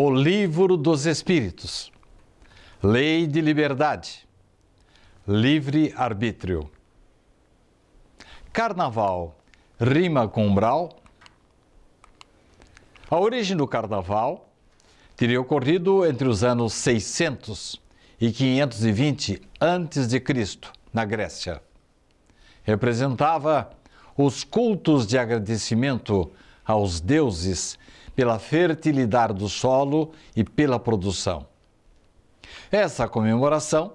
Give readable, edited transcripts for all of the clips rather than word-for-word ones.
O Livro dos Espíritos, Lei de Liberdade, Livre-Arbítrio. Carnaval rima com umbral? A origem do carnaval teria ocorrido entre os anos 600 e 520 a.C., na Grécia. Representava os cultos de agradecimento aos deuses pela fertilidade do solo e pela produção. Essa comemoração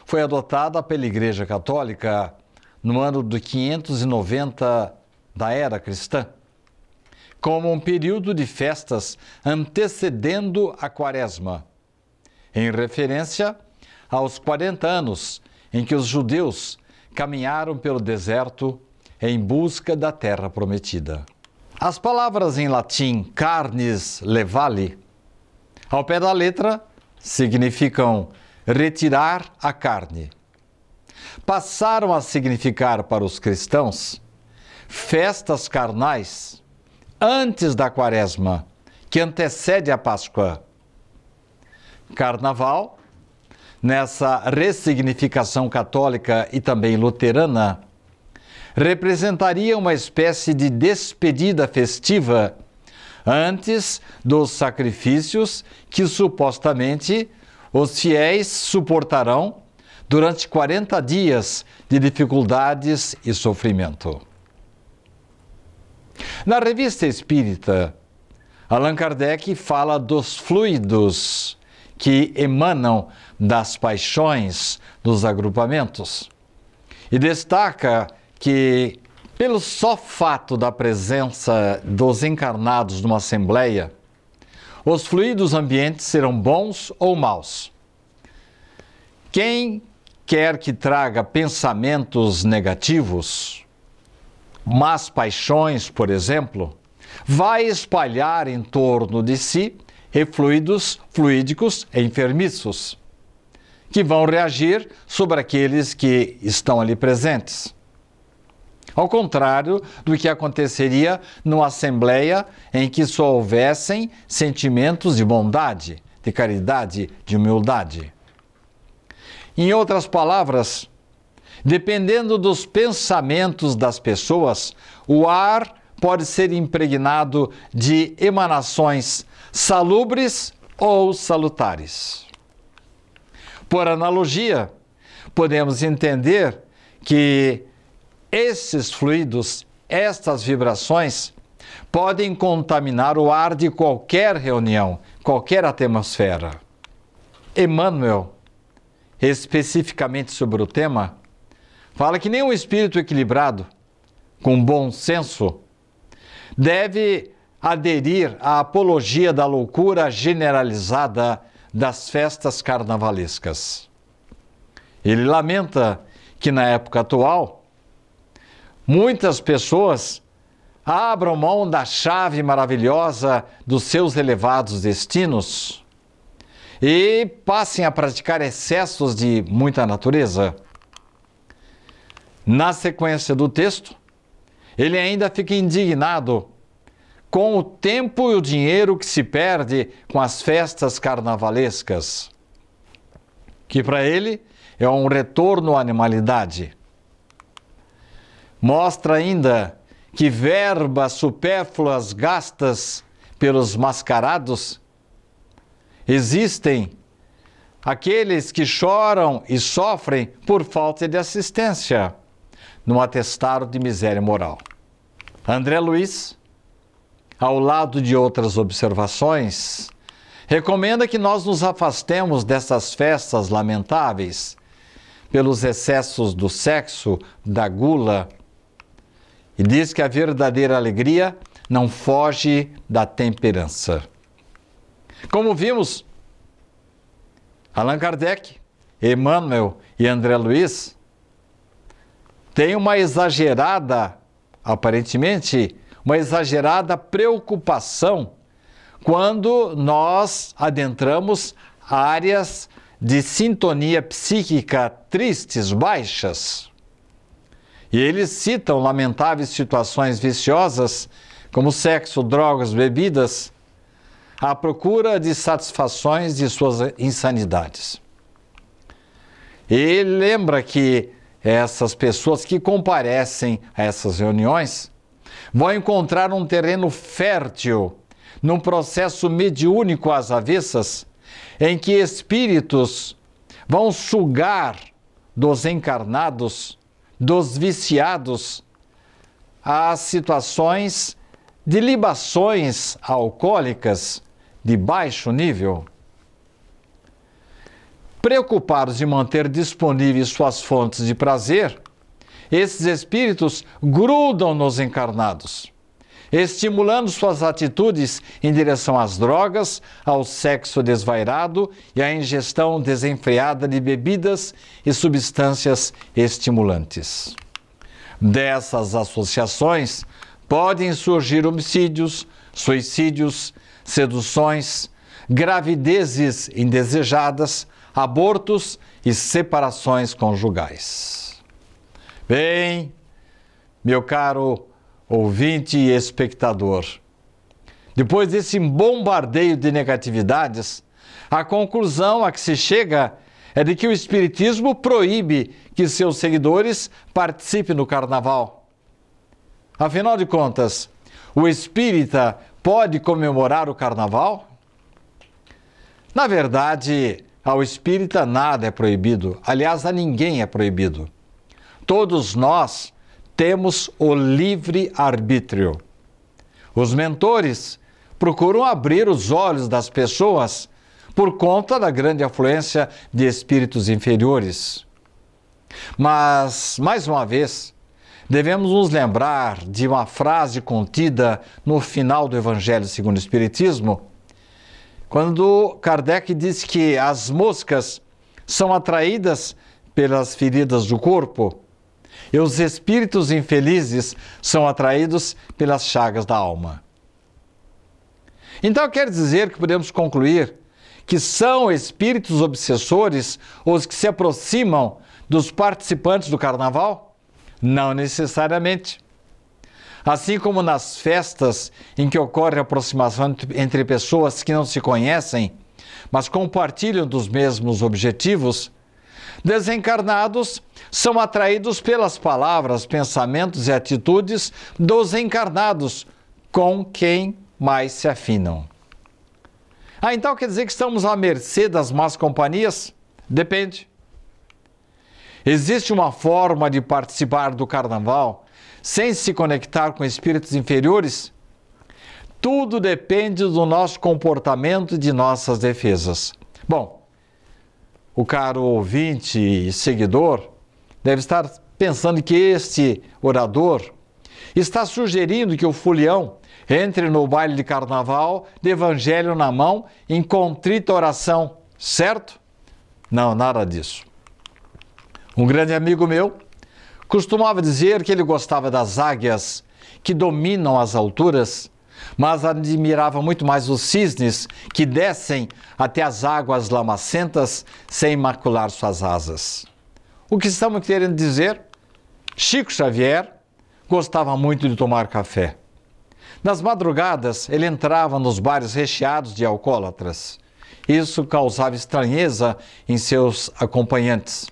foi adotada pela Igreja Católica no ano de 590 da era cristã, como um período de festas antecedendo a Quaresma, em referência aos 40 anos em que os judeus caminharam pelo deserto em busca da terra prometida. As palavras em latim carnis levali, ao pé da letra, significam retirar a carne. Passaram a significar para os cristãos festas carnais antes da Quaresma, que antecede a Páscoa. Carnaval, nessa ressignificação católica e também luterana, representaria uma espécie de despedida festiva antes dos sacrifícios que supostamente os fiéis suportarão durante 40 dias de dificuldades e sofrimento. Na Revista Espírita, Allan Kardec fala dos fluidos que emanam das paixões dos agrupamentos e destaca que, pelo só fato da presença dos encarnados numa assembleia, os fluidos ambientes serão bons ou maus. Quem quer que traga pensamentos negativos, más paixões, por exemplo, vai espalhar em torno de si efluidos fluídicos enfermiços, que vão reagir sobre aqueles que estão ali presentes. Ao contrário do que aconteceria numa assembleia em que só houvessem sentimentos de bondade, de caridade, de humildade. Em outras palavras, dependendo dos pensamentos das pessoas, o ar pode ser impregnado de emanações salubres ou salutares. Por analogia, podemos entender que esses fluidos, estas vibrações, podem contaminar o ar de qualquer reunião, qualquer atmosfera. Emmanuel, especificamente sobre o tema, fala que nenhum espírito equilibrado, com bom senso, deve aderir à apologia da loucura generalizada das festas carnavalescas. Ele lamenta que na época atual, muitas pessoas abram mão da chave maravilhosa dos seus elevados destinos e passem a praticar excessos de muita natureza. Na sequência do texto, ele ainda fica indignado com o tempo e o dinheiro que se perde com as festas carnavalescas, que para ele é um retorno à animalidade. Mostra ainda que verbas supérfluas gastas pelos mascarados, existem aqueles que choram e sofrem por falta de assistência, num atestado de miséria moral. André Luiz, ao lado de outras observações, recomenda que nós nos afastemos dessas festas lamentáveis pelos excessos do sexo, da gula, e diz que a verdadeira alegria não foge da temperança. Como vimos, Allan Kardec, Emmanuel e André Luiz têm uma exagerada, aparentemente, uma exagerada preocupação quando nós adentramos áreas de sintonia psíquica tristes, baixas. E eles citam lamentáveis situações viciosas, como sexo, drogas, bebidas, à procura de satisfações de suas insanidades. Ele lembra que essas pessoas que comparecem a essas reuniões vão encontrar um terreno fértil num processo mediúnico às avessas, em que espíritos vão sugar dos encarnados, dos viciados, as situações de libações alcoólicas de baixo nível. Preocupados de manter disponíveis suas fontes de prazer, esses espíritos grudam nos encarnados, estimulando suas atitudes em direção às drogas, ao sexo desvairado e à ingestão desenfreada de bebidas e substâncias estimulantes. Dessas associações podem surgir homicídios, suicídios, seduções, gravidezes indesejadas, abortos e separações conjugais. Bem, meu caro ouvinte e espectador, depois desse bombardeio de negatividades, a conclusão a que se chega é de que o Espiritismo proíbe que seus seguidores participem do carnaval. Afinal de contas, o espírita pode comemorar o carnaval? Na verdade, ao espírita nada é proibido. Aliás, a ninguém é proibido. Todos nós temos o livre-arbítrio. Os mentores procuram abrir os olhos das pessoas por conta da grande afluência de espíritos inferiores. Mas, mais uma vez, devemos nos lembrar de uma frase contida no final do Evangelho segundo o Espiritismo, quando Kardec diz que as moscas são atraídas pelas feridas do corpo e os espíritos infelizes são atraídos pelas chagas da alma. Então quer dizer que podemos concluir que são espíritos obsessores os que se aproximam dos participantes do carnaval? Não necessariamente. Assim como nas festas em que ocorre a aproximação entre pessoas que não se conhecem, mas compartilham dos mesmos objetivos, desencarnados são atraídos pelas palavras, pensamentos e atitudes dos encarnados, com quem mais se afinam. Então quer dizer que estamos à mercê das más companhias? Depende. Existe uma forma de participar do carnaval sem se conectar com espíritos inferiores? Tudo depende do nosso comportamento e de nossas defesas. Bom, o caro ouvinte e seguidor deve estar pensando que este orador está sugerindo que o fulião entre no baile de carnaval de evangelho na mão em contrita oração, certo? Não, nada disso. Um grande amigo meu costumava dizer que ele gostava das águias que dominam as alturas, mas admirava muito mais os cisnes que descem até as águas lamacentas sem macular suas asas. O que estamos querendo dizer? Chico Xavier gostava muito de tomar café. Nas madrugadas, ele entrava nos bares recheados de alcoólatras. Isso causava estranheza em seus acompanhantes.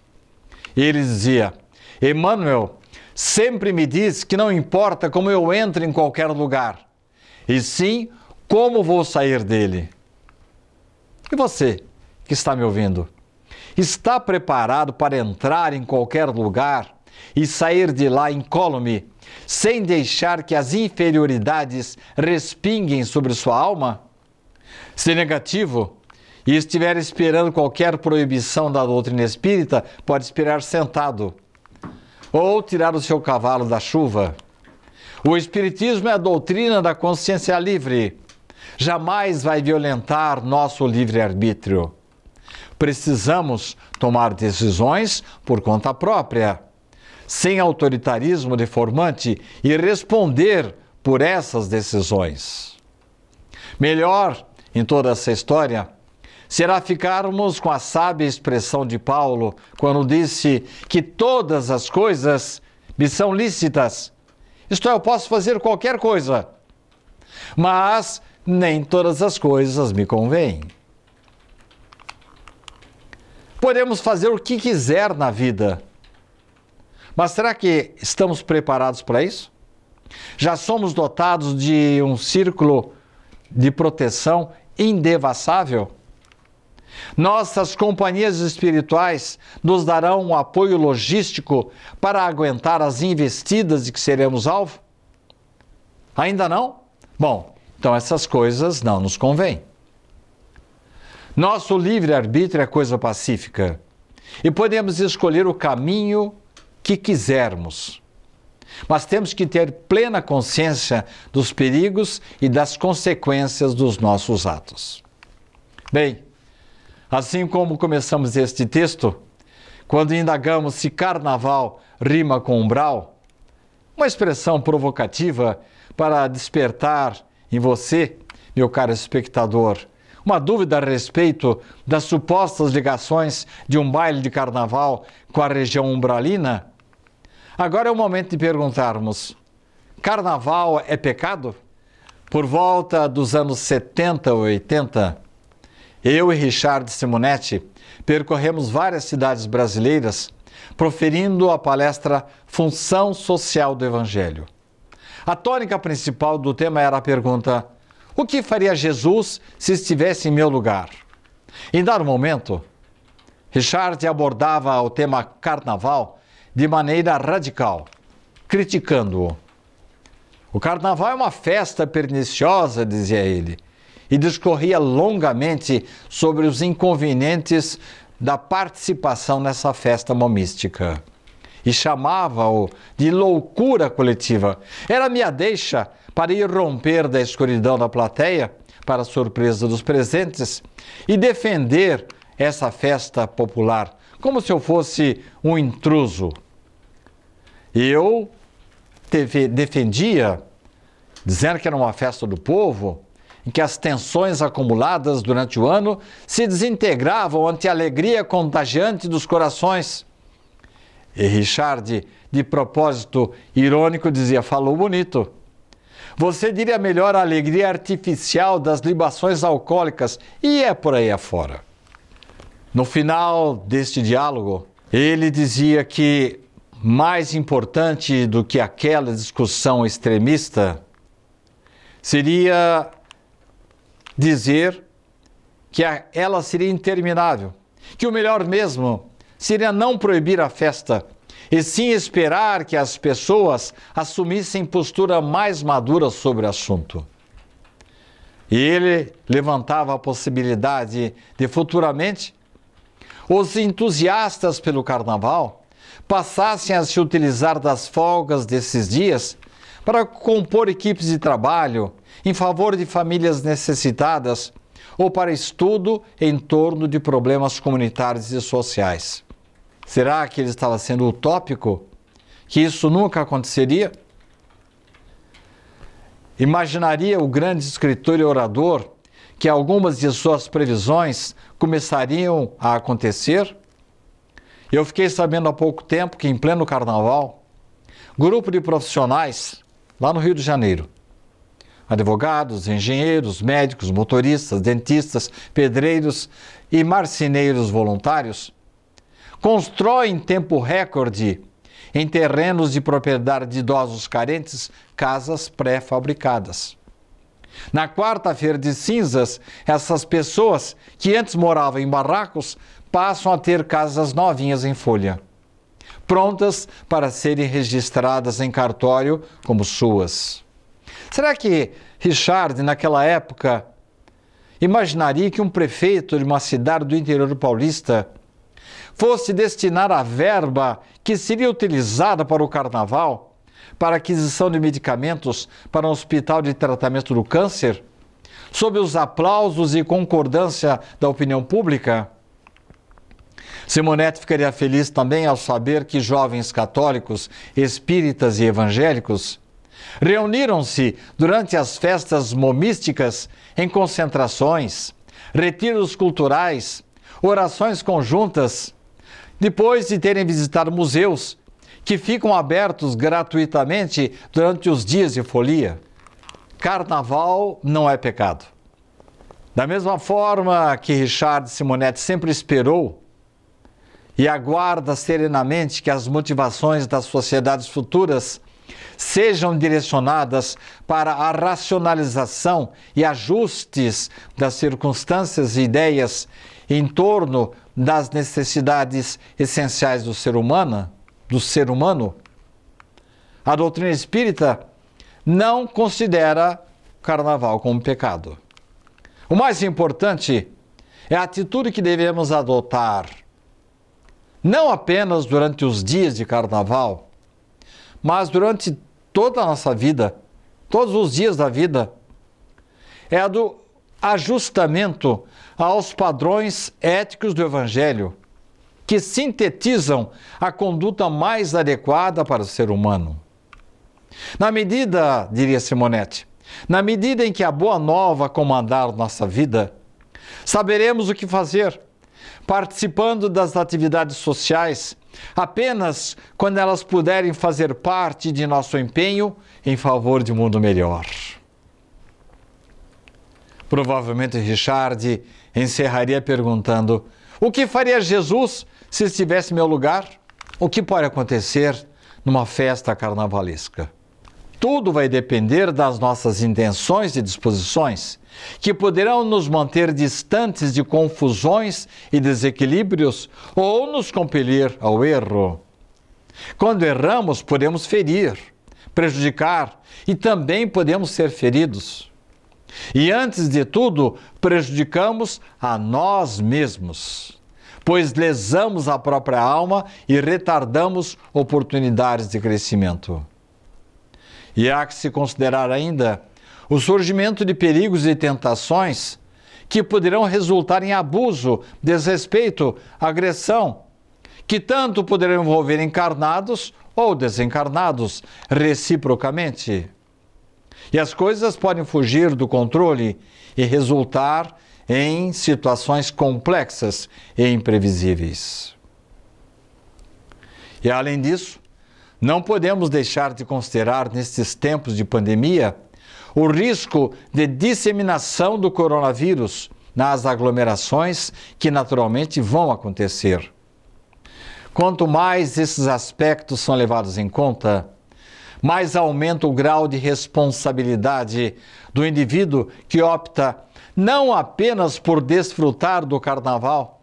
E ele dizia: Emmanuel sempre me diz que não importa como eu entro em qualquer lugar, e sim como vou sair dele. E você, que está me ouvindo, está preparado para entrar em qualquer lugar e sair de lá incólume, sem deixar que as inferioridades respinguem sobre sua alma? Se negativo, e estiver esperando qualquer proibição da doutrina espírita, pode esperar sentado, ou tirar o seu cavalo da chuva. O Espiritismo é a doutrina da consciência livre. Jamais vai violentar nosso livre-arbítrio. Precisamos tomar decisões por conta própria, sem autoritarismo deformante, e responder por essas decisões. Melhor, em toda essa história, será ficarmos com a sábia expressão de Paulo, quando disse que todas as coisas me são lícitas. Isto é, eu posso fazer qualquer coisa, mas nem todas as coisas me convêm. Podemos fazer o que quiser na vida, mas será que estamos preparados para isso? Já somos dotados de um círculo de proteção indevassável? Nossas companhias espirituais nos darão um apoio logístico para aguentar as investidas de que seremos alvo? Ainda não? Bom, então essas coisas não nos convêm. Nosso livre-arbítrio é coisa pacífica e podemos escolher o caminho que quisermos. Mas temos que ter plena consciência dos perigos e das consequências dos nossos atos. Bem, assim como começamos este texto, quando indagamos se carnaval rima com umbral, uma expressão provocativa para despertar em você, meu caro espectador, uma dúvida a respeito das supostas ligações de um baile de carnaval com a região umbralina, agora é o momento de perguntarmos: carnaval é pecado? Por volta dos anos 70 ou 80, eu e Richard Simonetti percorremos várias cidades brasileiras proferindo a palestra Função Social do Evangelho. A tônica principal do tema era a pergunta: o que faria Jesus se estivesse em meu lugar? Em dado momento, Richard abordava o tema carnaval de maneira radical, criticando-o. O carnaval é uma festa perniciosa, dizia ele, e discorria longamente sobre os inconvenientes da participação nessa festa momística. E chamava-o de loucura coletiva. Era minha deixa para ir romper da escuridão da plateia, para a surpresa dos presentes, e defender essa festa popular, como se eu fosse um intruso. Eu defendia, dizendo que era uma festa do povo, em que as tensões acumuladas durante o ano se desintegravam ante a alegria contagiante dos corações. E Richard, de propósito irônico, dizia: falou bonito. Você diria melhor a alegria artificial das libações alcoólicas, e é por aí afora. No final deste diálogo, ele dizia que mais importante do que aquela discussão extremista seria dizer que ela seria interminável, que o melhor mesmo seria não proibir a festa, e sim esperar que as pessoas assumissem postura mais madura sobre o assunto. E ele levantava a possibilidade de futuramente os entusiastas pelo carnaval passassem a se utilizar das folgas desses dias para compor equipes de trabalho em favor de famílias necessitadas ou para estudo em torno de problemas comunitários e sociais. Será que ele estava sendo utópico? Que isso nunca aconteceria? Imaginaria o grande escritor e orador que algumas de suas previsões começariam a acontecer? Eu fiquei sabendo há pouco tempo que, em pleno carnaval, grupo de profissionais lá no Rio de Janeiro, advogados, engenheiros, médicos, motoristas, dentistas, pedreiros e marceneiros voluntários, constroem em tempo recorde, em terrenos de propriedade de idosos carentes, casas pré-fabricadas. Na quarta-feira de cinzas, essas pessoas que antes moravam em barracos passam a ter casas novinhas em folha, prontas para serem registradas em cartório como suas. Será que Richard, naquela época, imaginaria que um prefeito de uma cidade do interior paulista fosse destinar a verba que seria utilizada para o carnaval, para aquisição de medicamentos para um hospital de tratamento do câncer, sob os aplausos e concordância da opinião pública? Simonetti ficaria feliz também ao saber que jovens católicos, espíritas e evangélicos reuniram-se durante as festas momísticas em concentrações, retiros culturais, orações conjuntas, depois de terem visitado museus que ficam abertos gratuitamente durante os dias de folia. carnaval não é pecado. Da mesma forma que Richard Simonetti sempre esperou e aguarda serenamente que as motivações das sociedades futuras sejam direcionadas para a racionalização e ajustes das circunstâncias e ideias em torno das necessidades essenciais do ser humano, a doutrina espírita não considera carnaval como pecado. O mais importante é a atitude que devemos adotar, não apenas durante os dias de carnaval, mas durante toda a nossa vida, todos os dias da vida, é a do ajustamento aos padrões éticos do Evangelho, que sintetizam a conduta mais adequada para o ser humano. Na medida, diria Simonetti, na medida em que a boa nova comandar nossa vida, saberemos o que fazer, participando das atividades sociais, apenas quando elas puderem fazer parte de nosso empenho em favor de um mundo melhor. Provavelmente Richard encerraria perguntando: o que faria Jesus se estivesse em meu lugar? O que pode acontecer numa festa carnavalesca? Tudo vai depender das nossas intenções e disposições, que poderão nos manter distantes de confusões e desequilíbrios ou nos compelir ao erro. Quando erramos, podemos ferir, prejudicar e também podemos ser feridos. E antes de tudo, prejudicamos a nós mesmos, pois lesamos a própria alma e retardamos oportunidades de crescimento. E há que se considerar ainda o surgimento de perigos e tentações que poderão resultar em abuso, desrespeito, agressão, que tanto poderão envolver encarnados ou desencarnados reciprocamente. E as coisas podem fugir do controle e resultar em situações complexas e imprevisíveis. E além disso, não podemos deixar de considerar nestes tempos de pandemia o risco de disseminação do coronavírus nas aglomerações que naturalmente vão acontecer. Quanto mais esses aspectos são levados em conta, mais aumenta o grau de responsabilidade do indivíduo que opta não apenas por desfrutar do carnaval,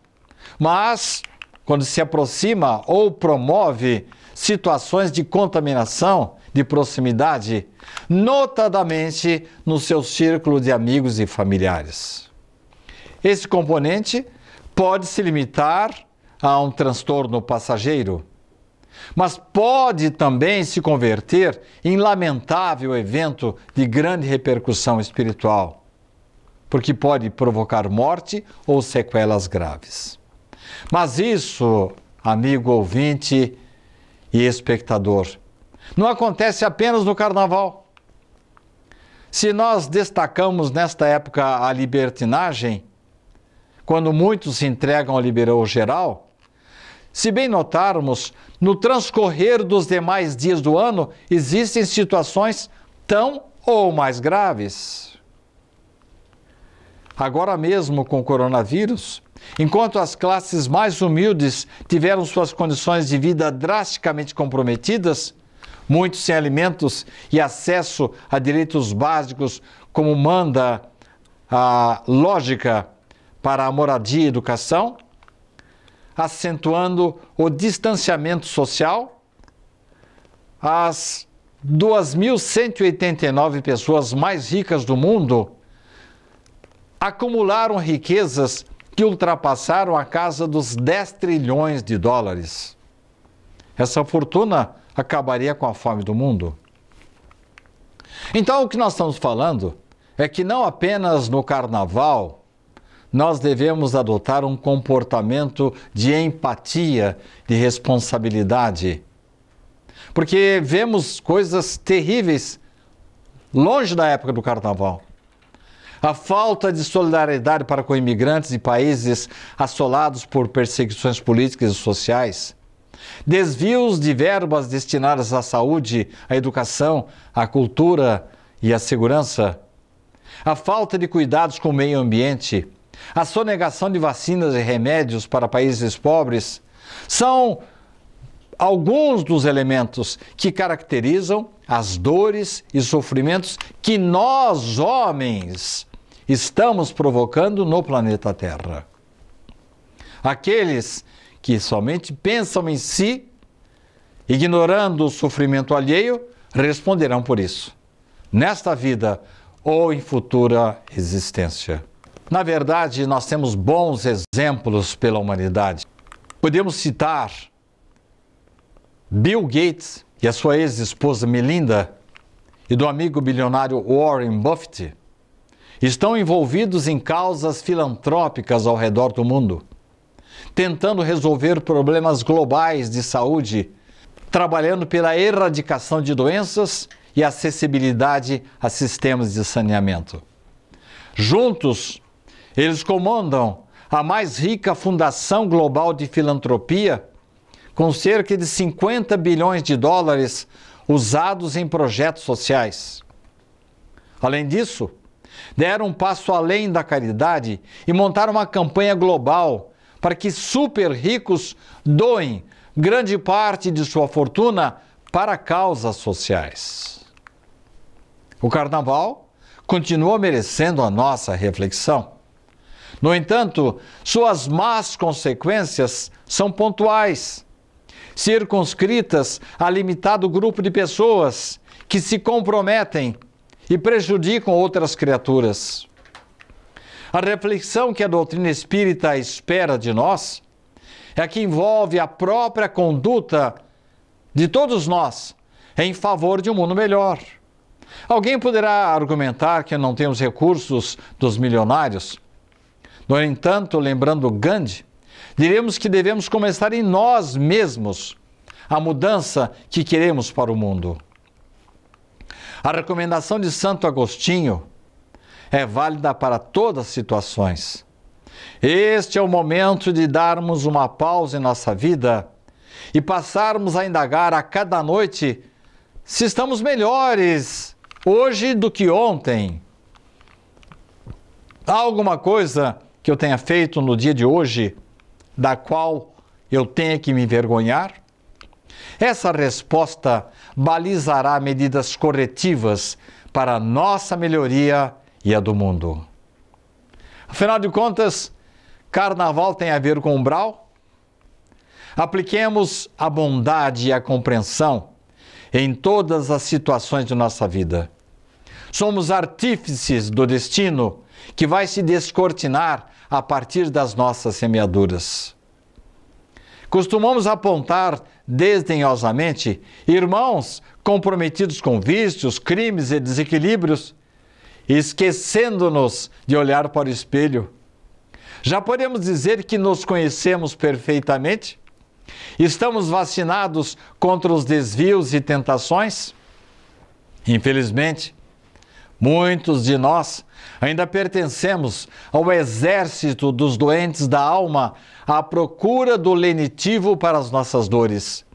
mas quando se aproxima ou promove situações de contaminação de proximidade, notadamente no seu círculo de amigos e familiares. Esse componente pode se limitar a um transtorno passageiro, mas pode também se converter em lamentável evento de grande repercussão espiritual, porque pode provocar morte ou sequelas graves. Mas isso, amigo ouvinte e espectador, não acontece apenas no carnaval. Se nós destacamos nesta época a libertinagem, quando muitos se entregam ao liberou geral, se bem notarmos, no transcorrer dos demais dias do ano, existem situações tão ou mais graves. Agora mesmo com o coronavírus, enquanto as classes mais humildes tiveram suas condições de vida drasticamente comprometidas, muitos sem alimentos e acesso a direitos básicos, como manda a lógica para a moradia e educação, acentuando o distanciamento social, as 2.189 pessoas mais ricas do mundo acumularam riquezas que ultrapassaram a casa dos 10 trilhões de dólares. Essa fortuna acabaria com a fome do mundo. Então, o que nós estamos falando é que não apenas no carnaval nós devemos adotar um comportamento de empatia, de responsabilidade, porque vemos coisas terríveis longe da época do carnaval. A falta de solidariedade para com imigrantes de países assolados por perseguições políticas e sociais, desvios de verbas destinadas à saúde, à educação, à cultura e a segurança, a falta de cuidados com o meio ambiente, a sonegação de vacinas e remédios para países pobres, são alguns dos elementos que caracterizam as dores e sofrimentos que nós, homens, estamos provocando no planeta Terra. Aqueles que somente pensam em si, ignorando o sofrimento alheio, responderão por isso, nesta vida ou em futura existência. Na verdade, nós temos bons exemplos pela humanidade. Podemos citar Bill Gates e a sua ex-esposa Melinda e do amigo bilionário Warren Buffett. Estão envolvidos em causas filantrópicas ao redor do mundo, tentando resolver problemas globais de saúde, trabalhando pela erradicação de doenças e acessibilidade a sistemas de saneamento. Juntos, eles comandam a mais rica fundação global de filantropia, com cerca de 50 bilhões de dólares usados em projetos sociais. Além disso, deram um passo além da caridade e montaram uma campanha global para que super ricos doem grande parte de sua fortuna para causas sociais. O Carnaval continua merecendo a nossa reflexão. No entanto, suas más consequências são pontuais, circunscritas a limitado grupo de pessoas que se comprometem e prejudicam outras criaturas. A reflexão que a doutrina espírita espera de nós é a que envolve a própria conduta de todos nós em favor de um mundo melhor. Alguém poderá argumentar que não temos recursos dos milionários. No entanto, lembrando Gandhi, diremos que devemos começar em nós mesmos a mudança que queremos para o mundo. A recomendação de Santo Agostinho é válida para todas as situações. Este é o momento de darmos uma pausa em nossa vida e passarmos a indagar a cada noite se estamos melhores hoje do que ontem. Há alguma coisa que eu tenha feito no dia de hoje da qual eu tenha que me envergonhar? Essa resposta balizará medidas corretivas para a nossa melhoria e a do mundo. Afinal de contas, Carnaval tem a ver com umbral? Apliquemos a bondade e a compreensão em todas as situações de nossa vida. Somos artífices do destino que vai se descortinar a partir das nossas semeaduras. Costumamos apontar desdenhosamente irmãos comprometidos com vícios, crimes e desequilíbrios, esquecendo-nos de olhar para o espelho. Já podemos dizer que nos conhecemos perfeitamente? Estamos vacinados contra os desvios e tentações? Infelizmente, muitos de nós ainda pertencemos ao exército dos doentes da alma à procura do lenitivo para as nossas dores,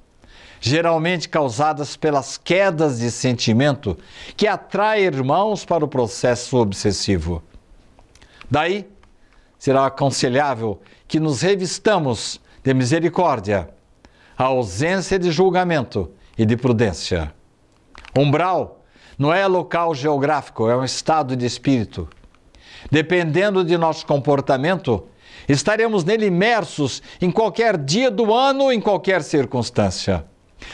geralmente causadas pelas quedas de sentimento que atraem irmãos para o processo obsessivo. Daí, será aconselhável que nos revistamos de misericórdia, a ausência de julgamento e de prudência. Umbral não é local geográfico, é um estado de espírito. Dependendo de nosso comportamento, estaremos nele imersos em qualquer dia do ano, em qualquer circunstância.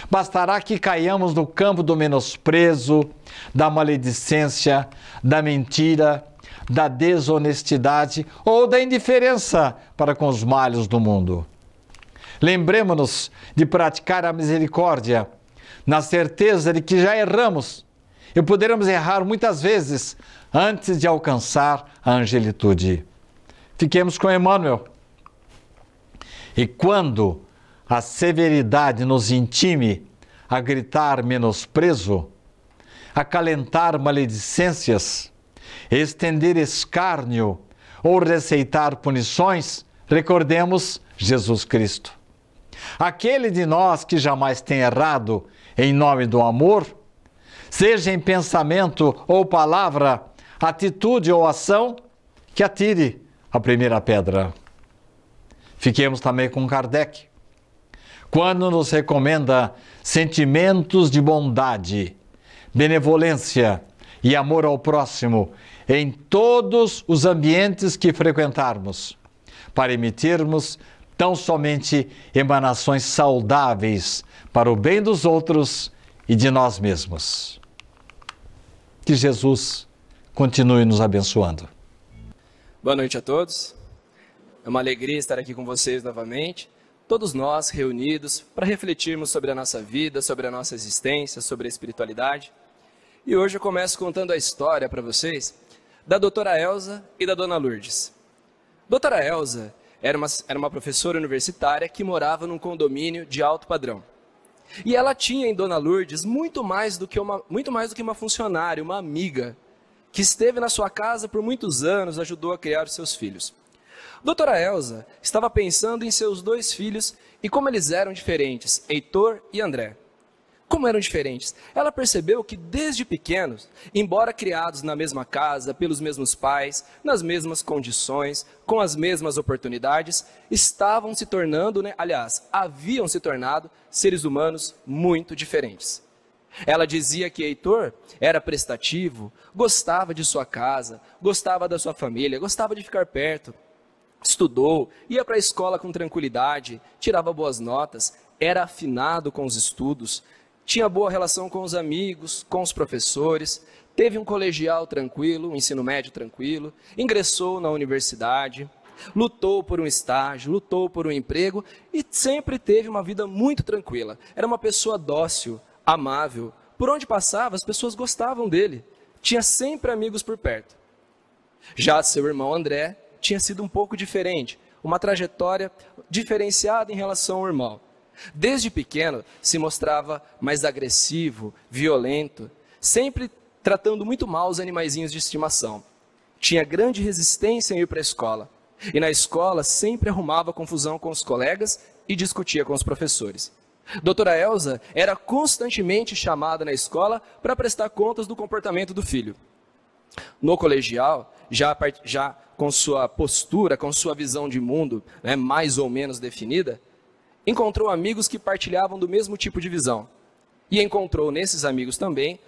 Bastará que caiamos no campo do menosprezo, da maledicência, da mentira, da desonestidade ou da indiferença para com os males do mundo. Lembremos-nos de praticar a misericórdia, na certeza de que já erramos e poderemos errar muitas vezes antes de alcançar a angelitude. Fiquemos com Emmanuel. E quando a severidade nos intime a gritar menosprezo, acalentar maledicências, estender escárnio ou receitar punições, recordemos Jesus Cristo. Aquele de nós que jamais tem errado em nome do amor, seja em pensamento ou palavra, atitude ou ação, que atire a primeira pedra. Fiquemos também com Kardec, quando nos recomenda sentimentos de bondade, benevolência e amor ao próximo em todos os ambientes que frequentarmos, para emitirmos tão somente emanações saudáveis para o bem dos outros e de nós mesmos. Que Jesus continue nos abençoando. Boa noite a todos. É uma alegria estar aqui com vocês novamente, todos nós reunidos para refletirmos sobre a nossa vida, sobre a nossa existência, sobre a espiritualidade. E hoje eu começo contando a história para vocês da doutora Elza e da dona Lourdes. Doutora Elza era uma professora universitária que morava num condomínio de alto padrão. E ela tinha em dona Lourdes muito mais do que uma funcionária, uma amiga, que esteve na sua casa por muitos anos, ajudou a criar os seus filhos. Doutora Elza estava pensando em seus 2 filhos e como eles eram diferentes, Heitor e André. Como eram diferentes? Ela percebeu que desde pequenos, embora criados na mesma casa, pelos mesmos pais, nas mesmas condições, com as mesmas oportunidades, estavam se tornando, haviam se tornado seres humanos muito diferentes. Ela dizia que Heitor era prestativo, gostava de sua casa, gostava da sua família, gostava de ficar perto, estudou, ia para a escola com tranquilidade, tirava boas notas, era afinado com os estudos, tinha boa relação com os amigos, com os professores, teve um colegial tranquilo, um ensino médio tranquilo, ingressou na universidade, lutou por um estágio, lutou por um emprego e sempre teve uma vida muito tranquila. Era uma pessoa dócil, amável, por onde passava as pessoas gostavam dele, tinha sempre amigos por perto. Já seu irmão André tinha sido um pouco diferente, uma trajetória diferenciada em relação ao irmão. Desde pequeno se mostrava mais agressivo, violento, sempre tratando muito mal os animaizinhos de estimação. Tinha grande resistência em ir para a escola. E na escola sempre arrumava confusão com os colegas e discutia com os professores. Doutora Elza era constantemente chamada na escola para prestar contas do comportamento do filho. No colegial, já com sua postura, com sua visão de mundo, mais ou menos definida, encontrou amigos que partilhavam do mesmo tipo de visão. E encontrou nesses amigos também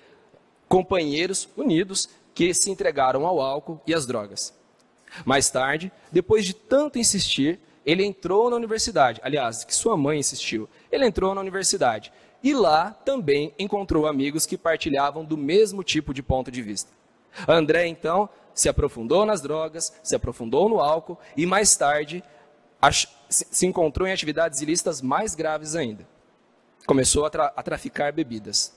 companheiros unidos que se entregaram ao álcool e às drogas. Mais tarde, depois de tanto insistir, ele entrou na universidade. Aliás, que sua mãe insistiu. Ele entrou na universidade. E lá também encontrou amigos que partilhavam do mesmo tipo de ponto de vista. André, então, se aprofundou nas drogas, se aprofundou no álcool e mais tarde se encontrou em atividades ilícitas mais graves ainda. Começou a traficar bebidas.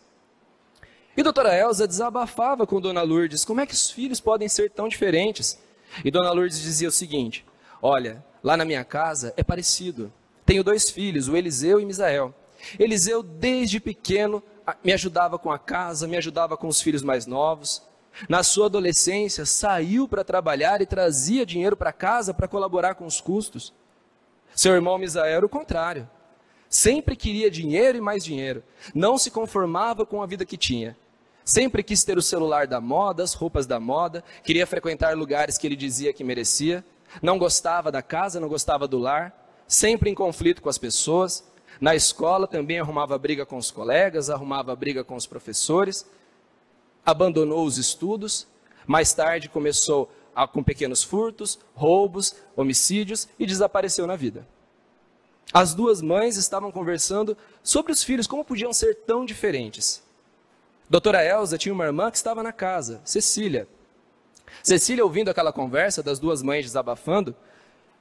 E doutora Elza desabafava com dona Lourdes, como é que os filhos podem ser tão diferentes? E dona Lourdes dizia o seguinte, olha, lá na minha casa é parecido. Tenho 2 filhos, o Eliseu e Misael. Eliseu, desde pequeno, me ajudava com a casa, me ajudava com os filhos mais novos. Na sua adolescência, saiu para trabalhar e trazia dinheiro para casa para colaborar com os custos. Seu irmão Misael era o contrário. Sempre queria dinheiro e mais dinheiro. Não se conformava com a vida que tinha. Sempre quis ter o celular da moda, as roupas da moda, queria frequentar lugares que ele dizia que merecia. Não gostava da casa, não gostava do lar. Sempre em conflito com as pessoas. Na escola também arrumava briga com os colegas, arrumava briga com os professores. Abandonou os estudos. Mais tarde começou com pequenos furtos, roubos, homicídios e desapareceu na vida. As 2 mães estavam conversando sobre os filhos, como podiam ser tão diferentes. Doutora Elza tinha uma irmã que estava na casa, Cecília. Cecília, ouvindo aquela conversa das 2 mães desabafando,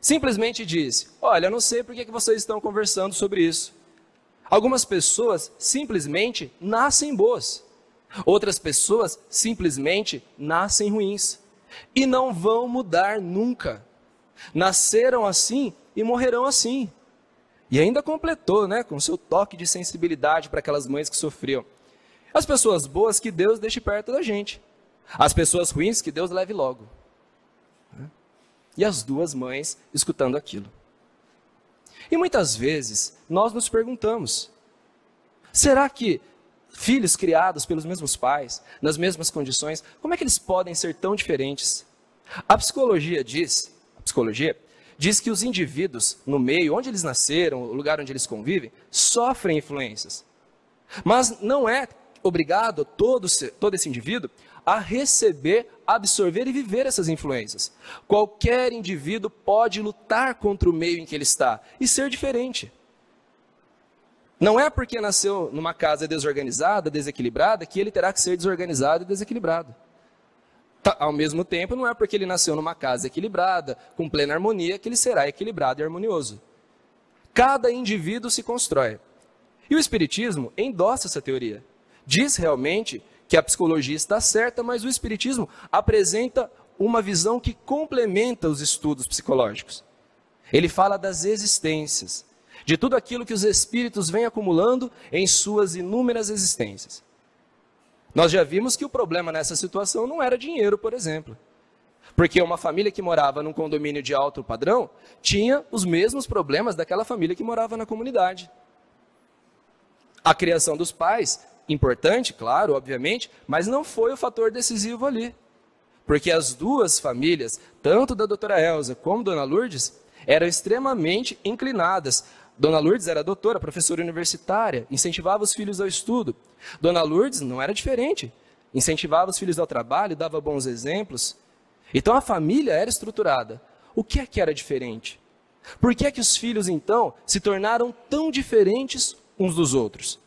simplesmente disse, olha, eu não sei por que vocês estão conversando sobre isso. Algumas pessoas simplesmente nascem boas. Outras pessoas simplesmente nascem ruins. E não vão mudar nunca. Nasceram assim e morrerão assim. E ainda completou, com seu toque de sensibilidade para aquelas mães que sofriam. As pessoas boas que Deus deixe perto da gente. As pessoas ruins que Deus leve logo. E as 2 mães escutando aquilo. E muitas vezes nós nos perguntamos, será que Filhos criados pelos mesmos pais, nas mesmas condições, como é que eles podem ser tão diferentes? A psicologia diz que os indivíduos, no meio onde eles nasceram, o lugar onde eles convivem, sofrem influências. Mas não é obrigado todo esse indivíduo a receber, absorver e viver essas influências. Qualquer indivíduo pode lutar contra o meio em que ele está e ser diferente. Não é porque nasceu numa casa desorganizada, desequilibrada, que ele terá que ser desorganizado e desequilibrado. Ao mesmo tempo, não é porque ele nasceu numa casa equilibrada, com plena harmonia, que ele será equilibrado e harmonioso. Cada indivíduo se constrói. E o Espiritismo endossa essa teoria. Diz realmente que a psicologia está certa, mas o Espiritismo apresenta uma visão que complementa os estudos psicológicos. Ele fala das existências, de tudo aquilo que os espíritos vêm acumulando em suas inúmeras existências. Nós já vimos que o problema nessa situação não era dinheiro, por exemplo. Porque uma família que morava num condomínio de alto padrão tinha os mesmos problemas daquela família que morava na comunidade. A criação dos pais, importante, claro, obviamente, mas não foi o fator decisivo ali. Porque as duas famílias, tanto da doutora Elza como Dona Lourdes, eram extremamente inclinadas. Dona Lourdes era doutora, professora universitária, incentivava os filhos ao estudo. Dona Lourdes não era diferente, incentivava os filhos ao trabalho, dava bons exemplos. Então a família era estruturada. O que é que era diferente? Por que é que os filhos então se tornaram tão diferentes uns dos outros?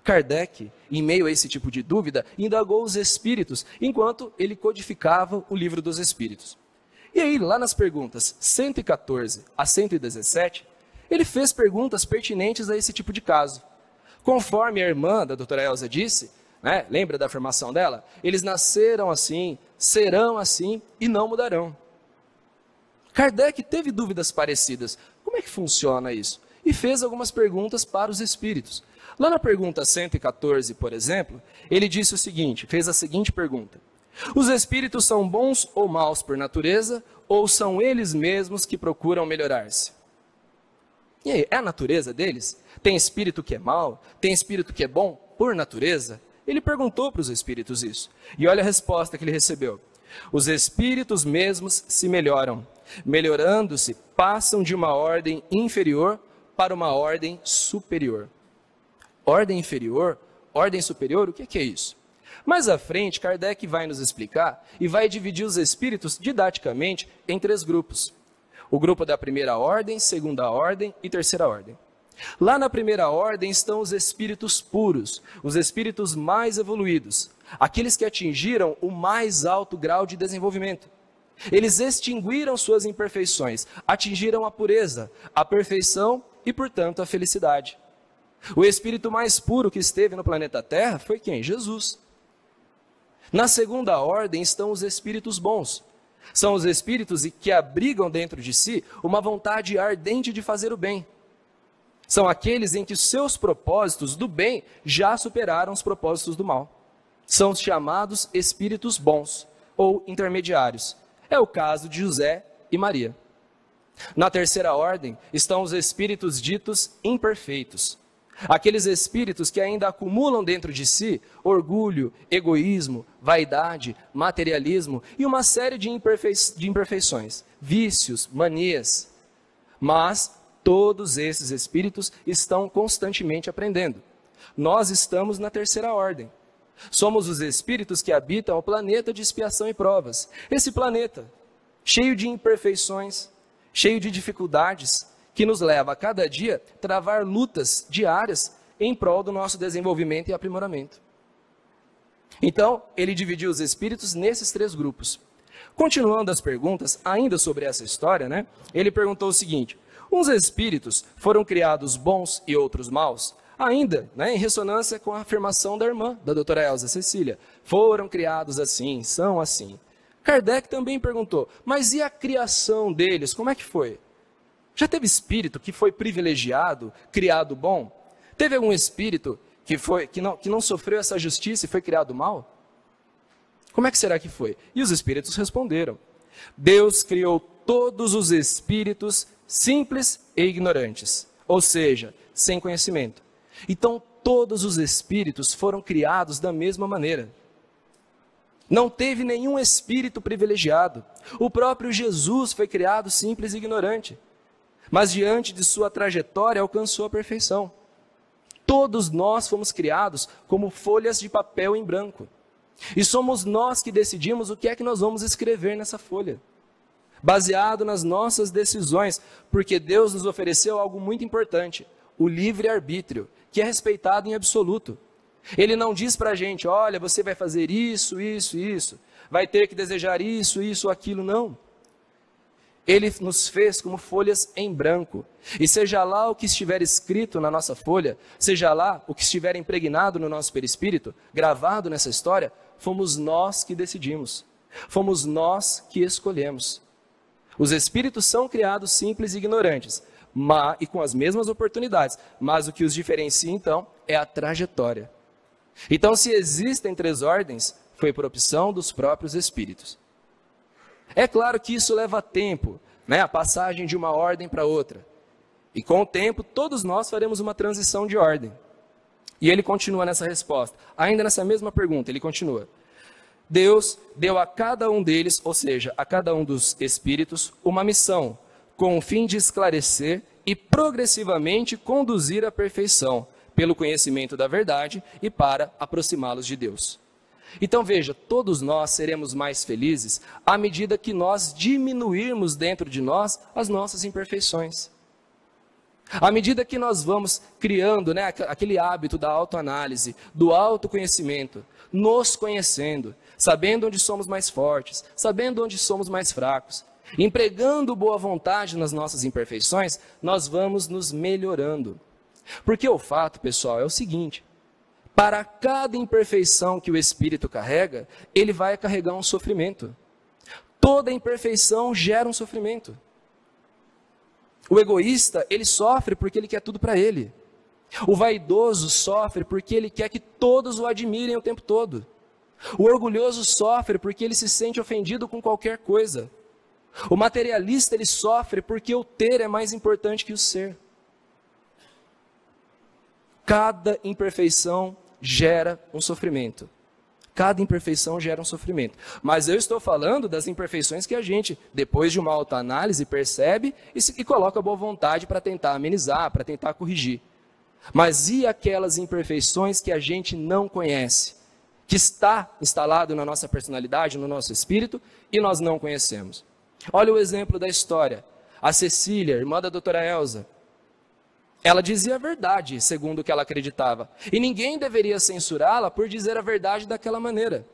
Kardec, em meio a esse tipo de dúvida, indagou os espíritos, enquanto ele codificava o livro dos espíritos. E aí, lá nas perguntas 114 a 117, ele fez perguntas pertinentes a esse tipo de caso. Conforme a irmã da doutora Elza disse, né, lembra da afirmação dela? Eles nasceram assim, serão assim e não mudarão. Kardec teve dúvidas parecidas. Como é que funciona isso? E fez algumas perguntas para os espíritos. Lá na pergunta 114, por exemplo, ele disse o seguinte, fez a seguinte pergunta: os espíritos são bons ou maus por natureza, ou são eles mesmos que procuram melhorar-se? E aí, é a natureza deles? Tem espírito que é mau? Tem espírito que é bom por natureza? Ele perguntou para os espíritos isso. E olha a resposta que ele recebeu. Os espíritos mesmos se melhoram. Melhorando-se, passam de uma ordem inferior para uma ordem superior. Ordem inferior, ordem superior, o que é isso? Mais à frente, Kardec vai nos explicar e vai dividir os espíritos didaticamente em 3 grupos. O grupo da primeira ordem, segunda ordem e terceira ordem. Lá na primeira ordem estão os espíritos puros, os espíritos mais evoluídos, aqueles que atingiram o mais alto grau de desenvolvimento. Eles extinguiram suas imperfeições, atingiram a pureza, a perfeição e, portanto, a felicidade. O espírito mais puro que esteve no planeta Terra foi quem? Jesus. Na segunda ordem estão os espíritos bons. São os espíritos que abrigam dentro de si uma vontade ardente de fazer o bem. São aqueles em que os seus propósitos do bem já superaram os propósitos do mal. São os chamados espíritos bons, ou intermediários. É o caso de José e Maria. Na terceira ordem estão os espíritos ditos imperfeitos. Aqueles espíritos que ainda acumulam dentro de si orgulho, egoísmo, vaidade, materialismo e uma série de imperfeições, vícios, manias. Mas todos esses espíritos estão constantemente aprendendo. Nós estamos na terceira ordem. Somos os espíritos que habitam o planeta de expiação e provas. Esse planeta, cheio de imperfeições, cheio de dificuldades, que nos leva a cada dia a travar lutas diárias em prol do nosso desenvolvimento e aprimoramento. Então, ele dividiu os espíritos nesses 3 grupos. Continuando as perguntas, ainda sobre essa história, né, ele perguntou o seguinte: uns espíritos foram criados bons e outros maus? Ainda, né, em ressonância com a afirmação da irmã, da doutora Elza Cecília. Foram criados assim, são assim. Kardec também perguntou, mas e a criação deles, como é que foi? Já teve espírito que foi privilegiado, criado bom? Teve algum espírito que não sofreu essa justiça e foi criado mal? Como é que será que foi? E os espíritos responderam: Deus criou todos os espíritos simples e ignorantes, ou seja, sem conhecimento. Então todos os espíritos foram criados da mesma maneira. Não teve nenhum espírito privilegiado. O próprio Jesus foi criado simples e ignorante, mas diante de sua trajetória alcançou a perfeição. Todos nós fomos criados como folhas de papel em branco. E somos nós que decidimos o que é que nós vamos escrever nessa folha, baseado nas nossas decisões, porque Deus nos ofereceu algo muito importante, o livre-arbítrio, que é respeitado em absoluto. Ele não diz para a gente, olha, você vai fazer isso, isso, isso, vai ter que desejar isso, isso, aquilo, não. Ele nos fez como folhas em branco, e seja lá o que estiver escrito na nossa folha, seja lá o que estiver impregnado no nosso perispírito, gravado nessa história, fomos nós que decidimos, fomos nós que escolhemos. Os espíritos são criados simples e ignorantes, e com as mesmas oportunidades, mas o que os diferencia então é a trajetória. Então, se existem 3 ordens, foi por opção dos próprios espíritos. É claro que isso leva tempo, né? A passagem de uma ordem para outra. E com o tempo, todos nós faremos uma transição de ordem. E ele continua nessa resposta. Ainda nessa mesma pergunta, ele continua. Deus deu a cada um deles, ou seja, a cada um dos espíritos, uma missão, com o fim de esclarecer e progressivamente conduzir à perfeição, pelo conhecimento da verdade e para aproximá-los de Deus. Então veja, todos nós seremos mais felizes à medida que nós diminuirmos dentro de nós as nossas imperfeições. À medida que nós vamos criando, né, aquele hábito da autoanálise, do autoconhecimento, nos conhecendo, sabendo onde somos mais fortes, sabendo onde somos mais fracos, empregando boa vontade nas nossas imperfeições, nós vamos nos melhorando. Porque o fato, pessoal, é o seguinte: para cada imperfeição que o espírito carrega, ele vai carregar um sofrimento. Toda imperfeição gera um sofrimento. O egoísta, ele sofre porque ele quer tudo para ele. O vaidoso sofre porque ele quer que todos o admirem o tempo todo. O orgulhoso sofre porque ele se sente ofendido com qualquer coisa. O materialista, ele sofre porque o ter é mais importante que o ser. Cada imperfeição gera um sofrimento. Cada imperfeição gera um sofrimento. Mas eu estou falando das imperfeições que a gente, depois de uma autoanálise, percebe e coloca boa vontade para tentar amenizar, para tentar corrigir. Mas e aquelas imperfeições que a gente não conhece, que está instalado na nossa personalidade, no nosso espírito, e nós não conhecemos? Olha o exemplo da história. A Cecília, irmã da doutora Elza, ela dizia a verdade, segundo o que ela acreditava. E ninguém deveria censurá-la por dizer a verdade daquela maneira.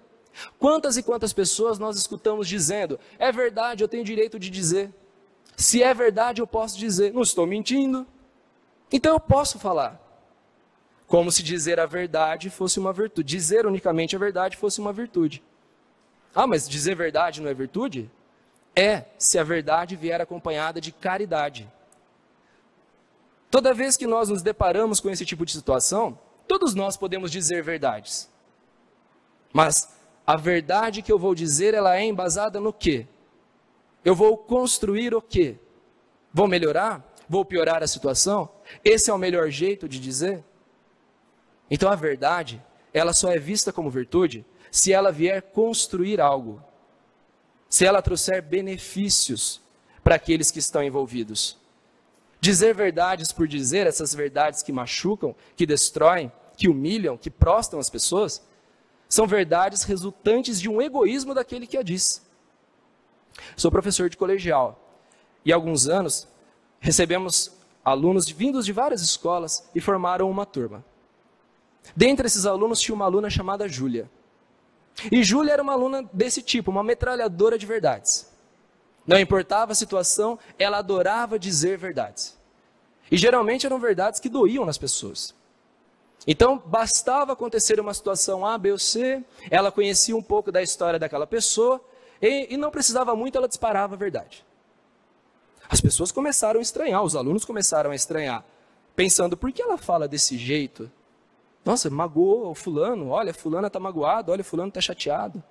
Quantas e quantas pessoas nós escutamos dizendo, é verdade, eu tenho direito de dizer. Se é verdade, eu posso dizer. Não estou mentindo. Então eu posso falar. Como se dizer a verdade fosse uma virtude. Dizer unicamente a verdade fosse uma virtude. Ah, mas dizer verdade não é virtude? É, se a verdade vier acompanhada de caridade. Toda vez que nós nos deparamos com esse tipo de situação, todos nós podemos dizer verdades. Mas a verdade que eu vou dizer, ela é embasada no quê? Eu vou construir o quê? Vou melhorar? Vou piorar a situação? Esse é o melhor jeito de dizer? Então a verdade, ela só é vista como virtude se ela vier construir algo. Se ela trouxer benefícios para aqueles que estão envolvidos. Dizer verdades por dizer, essas verdades que machucam, que destroem, que humilham, que prostam as pessoas, são verdades resultantes de um egoísmo daquele que a diz. Sou professor de colegial e há alguns anos recebemos alunos vindos de várias escolas e formaram uma turma. Dentre esses alunos tinha uma aluna chamada Júlia. E Júlia era uma aluna desse tipo, uma metralhadora de verdades. Não importava a situação, ela adorava dizer verdades. E geralmente eram verdades que doíam nas pessoas. Então, bastava acontecer uma situação A, B ou C, ela conhecia um pouco da história daquela pessoa, e não precisava muito, ela disparava a verdade. As pessoas começaram a estranhar, os alunos começaram a estranhar, pensando, por que ela fala desse jeito? Nossa, magoou o fulano, olha, fulana está magoado, olha, fulano está chateado.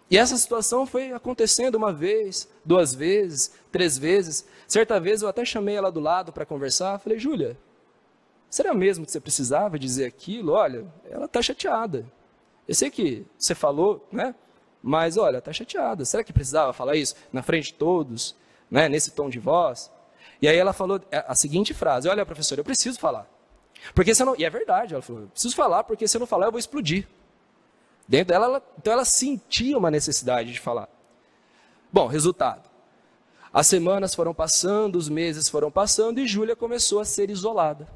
E essa situação foi acontecendo uma vez, 2 vezes, 3 vezes. Certa vez eu até chamei ela do lado para conversar, falei, Júlia, será mesmo que você precisava dizer aquilo? Olha, ela está chateada. Eu sei que você falou, né? Mas olha, está chateada. Será que precisava falar isso na frente de todos, né? Nesse tom de voz? E aí ela falou a seguinte frase: olha, professora, eu preciso falar. Porque se eu não... E é verdade, ela falou, eu preciso falar, porque se eu não falar eu vou explodir. Dentro dela, então ela sentia uma necessidade de falar. Bom, resultado. As semanas foram passando, os meses foram passando e Júlia começou a ser isolada.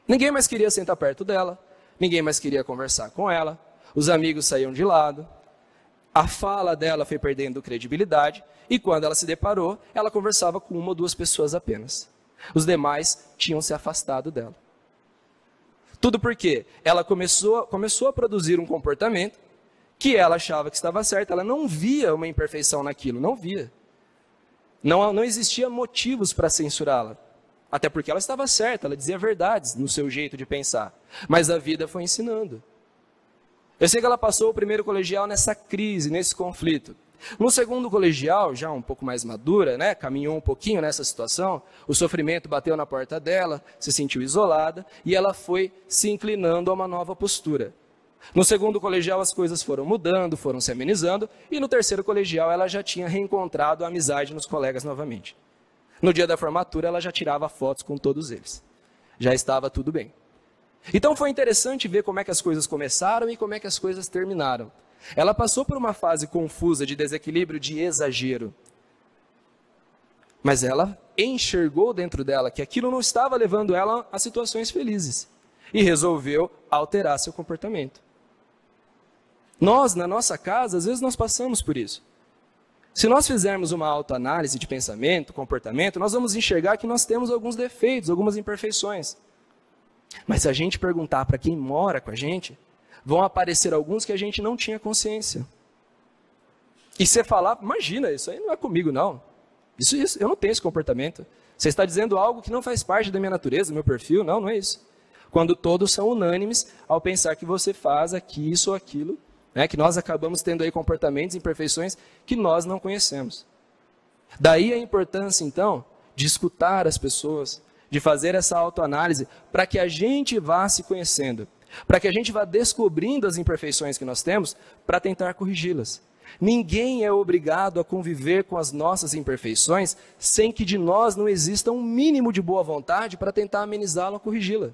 Ninguém mais queria sentar perto dela, ninguém mais queria conversar com ela, os amigos saíam de lado, a fala dela foi perdendo credibilidade e quando ela se deparou, ela conversava com uma ou duas pessoas apenas. Os demais tinham se afastado dela. Tudo porque ela começou a produzir um comportamento que ela achava que estava certo, ela não via uma imperfeição naquilo, não via. Não existia motivos para censurá-la. Até porque ela estava certa, ela dizia verdades no seu jeito de pensar. Mas a vida foi ensinando. Eu sei que ela passou o primeiro colegial nessa crise, nesse conflito. No segundo colegial, já um pouco mais madura, né, caminhou um pouquinho nessa situação, o sofrimento bateu na porta dela, se sentiu isolada e ela foi se inclinando a uma nova postura. No segundo colegial as coisas foram mudando, foram se amenizando e no terceiro colegial ela já tinha reencontrado a amizade nos colegas novamente. No dia da formatura ela já tirava fotos com todos eles. Já estava tudo bem. Então foi interessante ver como é que as coisas começaram e como é que as coisas terminaram. Ela passou por uma fase confusa de desequilíbrio, de exagero. Mas ela enxergou dentro dela que aquilo não estava levando ela a situações felizes. E resolveu alterar seu comportamento. Nós, na nossa casa, às vezes nós passamos por isso. Se nós fizermos uma autoanálise de pensamento, comportamento, nós vamos enxergar que nós temos alguns defeitos, algumas imperfeições. Mas se a gente perguntar para quem mora com a gente, vão aparecer alguns que a gente não tinha consciência. E você falar, imagina, isso aí não é comigo não. Isso, eu não tenho esse comportamento. Você está dizendo algo que não faz parte da minha natureza, do meu perfil. Não, não é isso. Quando todos são unânimes ao pensar que você faz aqui, isso ou aquilo, né, que nós acabamos tendo aí comportamentos, imperfeições que nós não conhecemos. Daí a importância, então, de escutar as pessoas, de fazer essa autoanálise, para que a gente vá se conhecendo, para que a gente vá descobrindo as imperfeições que nós temos, para tentar corrigi-las. Ninguém é obrigado a conviver com as nossas imperfeições, sem que de nós não exista um mínimo de boa vontade para tentar amenizá-la ou corrigi-la.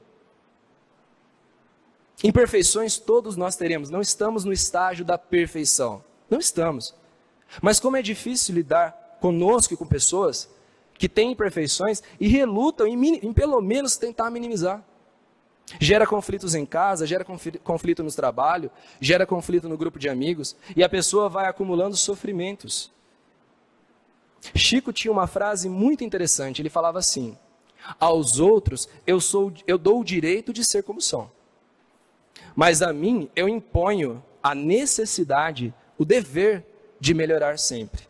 Imperfeições todos nós teremos, não estamos no estágio da perfeição, não estamos. Mas como é difícil lidar conosco e com pessoas que têm imperfeições e relutam em pelo menos tentar minimizar. Gera conflitos em casa, gera conflito no trabalho, gera conflito no grupo de amigos e a pessoa vai acumulando sofrimentos. Chico tinha uma frase muito interessante, ele falava assim: aos outros eu dou o direito de ser como são, mas a mim eu imponho a necessidade, o dever de melhorar sempre.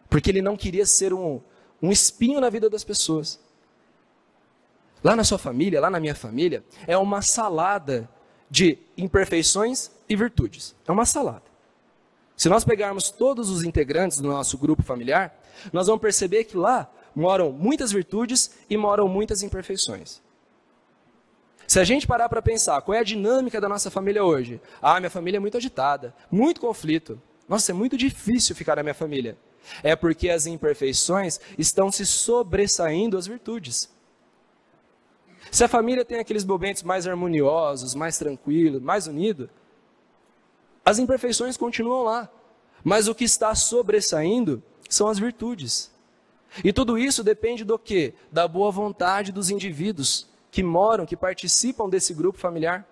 Porque ele não queria ser um espinho na vida das pessoas. Lá na sua família, lá na minha família, é uma salada de imperfeições e virtudes. É uma salada. Se nós pegarmos todos os integrantes do nosso grupo familiar, nós vamos perceber que lá moram muitas virtudes e moram muitas imperfeições. Se a gente parar para pensar qual é a dinâmica da nossa família hoje, minha família é muito agitada, muito conflito. Nossa, é muito difícil ficar na minha família. É porque as imperfeições estão se sobressaindo às virtudes. Se a família tem aqueles momentos mais harmoniosos, mais tranquilos, mais unidos, as imperfeições continuam lá. Mas o que está sobressaindo são as virtudes. E tudo isso depende do quê? Da boa vontade dos indivíduos que moram, que participam desse grupo familiar.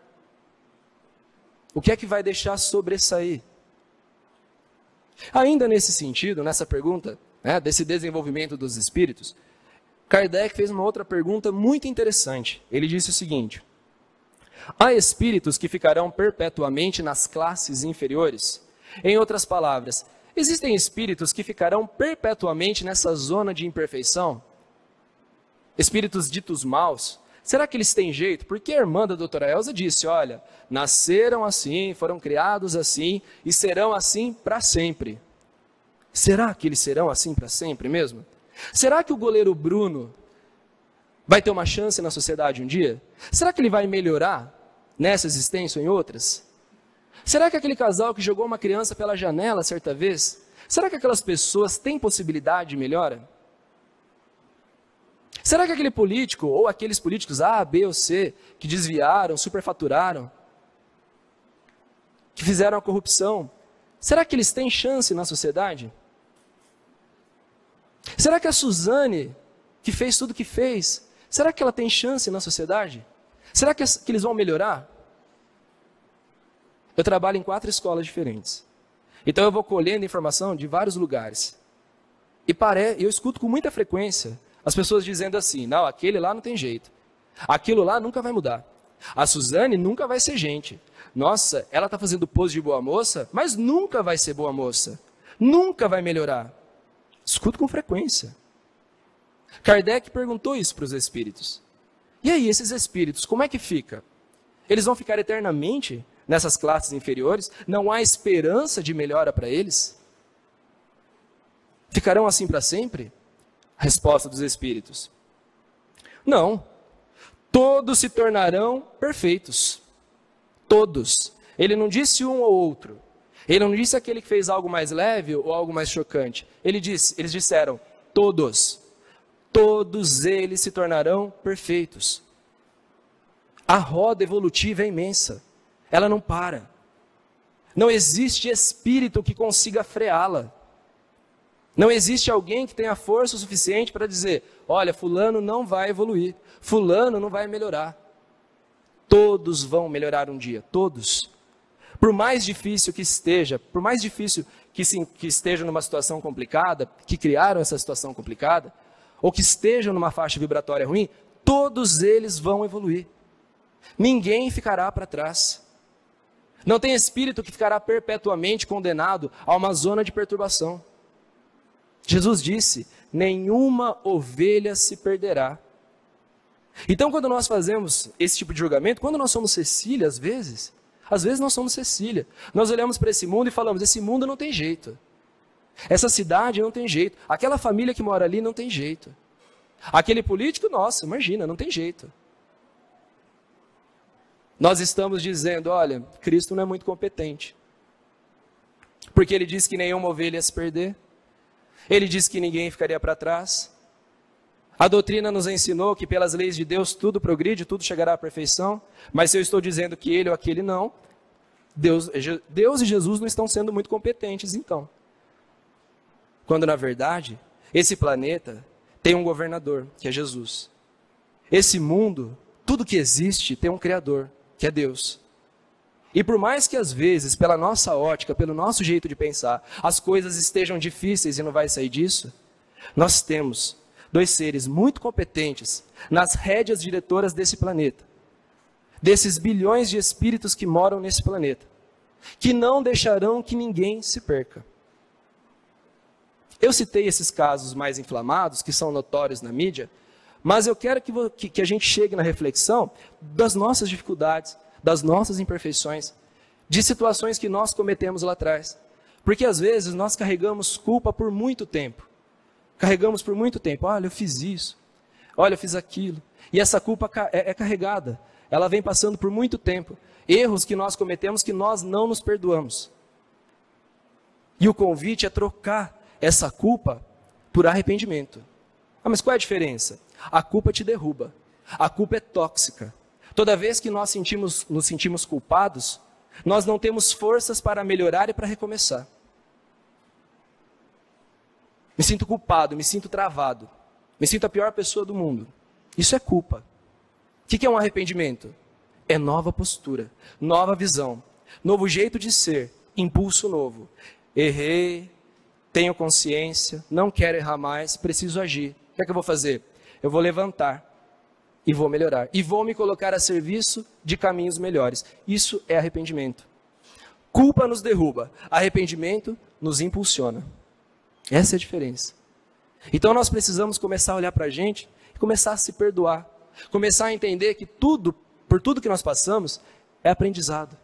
O que é que vai deixar sobressair? Ainda nesse sentido, nessa pergunta, desse desenvolvimento dos espíritos, Kardec fez uma outra pergunta muito interessante. Ele disse o seguinte: há espíritos que ficarão perpetuamente nas classes inferiores? Em outras palavras, existem espíritos que ficarão perpetuamente nessa zona de imperfeição? Espíritos ditos maus? Será que eles têm jeito? Porque a irmã da doutora Elza disse, olha, nasceram assim, foram criados assim e serão assim para sempre. Será que eles serão assim para sempre mesmo? Será que o goleiro Bruno vai ter uma chance na sociedade um dia? Será que ele vai melhorar nessa existência ou em outras? Será que aquele casal que jogou uma criança pela janela certa vez, será que aquelas pessoas têm possibilidade de melhora? Será que aquele político, ou aqueles políticos A, B ou C, que desviaram, superfaturaram, que fizeram a corrupção, será que eles têm chance na sociedade? Será que a Suzane, que fez tudo o que fez, será que ela tem chance na sociedade? Será que eles vão melhorar? Eu trabalho em 4 escolas diferentes. Então eu vou colhendo informação de vários lugares. E eu escuto com muita frequência as pessoas dizendo assim, não, aquele lá não tem jeito. Aquilo lá nunca vai mudar. A Suzane nunca vai ser gente. Nossa, ela está fazendo pose de boa moça, mas nunca vai ser boa moça. Nunca vai melhorar. Escuto com frequência. Kardec perguntou isso para os espíritos. E aí, esses espíritos, como é que fica? Eles vão ficar eternamente nessas classes inferiores? Não há esperança de melhora para eles? Ficarão assim para sempre? A resposta dos espíritos: não. Todos se tornarão perfeitos. Todos. Ele não disse um ou outro. Ele não disse aquele que fez algo mais leve ou algo mais chocante. Eles disseram, todos. Todos eles se tornarão perfeitos. A roda evolutiva é imensa. Ela não para. Não existe espírito que consiga freá-la. Não existe alguém que tenha força suficiente para dizer, olha, fulano não vai evoluir, fulano não vai melhorar. Todos vão melhorar um dia, todos. Por mais difícil que esteja, por mais difícil que estejam numa situação complicada, que criaram essa situação complicada, ou que estejam numa faixa vibratória ruim, todos eles vão evoluir. Ninguém ficará para trás. Não tem espírito que ficará perpetuamente condenado a uma zona de perturbação. Jesus disse, nenhuma ovelha se perderá. Então, quando nós fazemos esse tipo de julgamento, quando nós somos Cecília, às vezes nós somos Cecília. Nós olhamos para esse mundo e falamos, esse mundo não tem jeito. Essa cidade não tem jeito. Aquela família que mora ali não tem jeito. Aquele político, nossa, imagina, não tem jeito. Nós estamos dizendo, olha, Cristo não é muito competente. Porque ele disse que nenhuma ovelha ia se perder. Ele disse que ninguém ficaria para trás. A doutrina nos ensinou que pelas leis de Deus tudo progride, tudo chegará à perfeição. Mas se eu estou dizendo que ele ou aquele não, Deus e Jesus não estão sendo muito competentes então. Quando na verdade, esse planeta tem um governador, que é Jesus. Esse mundo, tudo que existe, tem um Criador, que é Deus. E por mais que às vezes, pela nossa ótica, pelo nosso jeito de pensar, as coisas estejam difíceis e não vai sair disso, nós temos 2 seres muito competentes nas rédeas diretoras desse planeta, desses bilhões de espíritos que moram nesse planeta, que não deixarão que ninguém se perca. Eu citei esses casos mais inflamados, que são notórios na mídia, mas eu quero que a gente chegue na reflexão das nossas dificuldades, das nossas imperfeições, de situações que nós cometemos lá atrás. Porque às vezes nós carregamos culpa por muito tempo. Carregamos por muito tempo. Olha, eu fiz isso. Olha, eu fiz aquilo. E essa culpa é carregada. Ela vem passando por muito tempo. Erros que nós cometemos que nós não nos perdoamos. E o convite é trocar essa culpa por arrependimento. Ah, mas qual é a diferença? A culpa te derruba. A culpa é tóxica. Toda vez que nós nos sentimos culpados, nós não temos forças para melhorar e para recomeçar. Me sinto culpado, me sinto travado, me sinto a pior pessoa do mundo. Isso é culpa. O que é um arrependimento? É nova postura, nova visão, novo jeito de ser, impulso novo. Errei, tenho consciência, não quero errar mais, preciso agir. O que é que eu vou fazer? Eu vou levantar e vou melhorar. E vou me colocar a serviço de caminhos melhores. Isso é arrependimento. Culpa nos derruba, arrependimento nos impulsiona. Essa é a diferença. Então nós precisamos começar a olhar para a gente e começar a se perdoar. Começar a entender que por tudo que nós passamos, é aprendizado.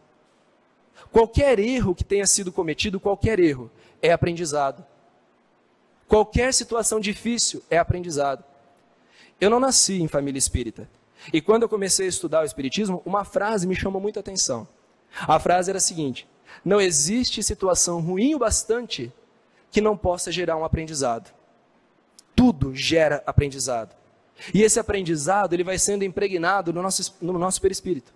Qualquer erro que tenha sido cometido, qualquer erro, é aprendizado. Qualquer situação difícil é aprendizado. eu não nasci em família espírita. E quando eu comecei a estudar o espiritismo, uma frase me chamou muita atenção. A frase era a seguinte: não existe situação ruim o bastante que não possa gerar um aprendizado. Tudo gera aprendizado. E esse aprendizado ele vai sendo impregnado no nosso perispírito.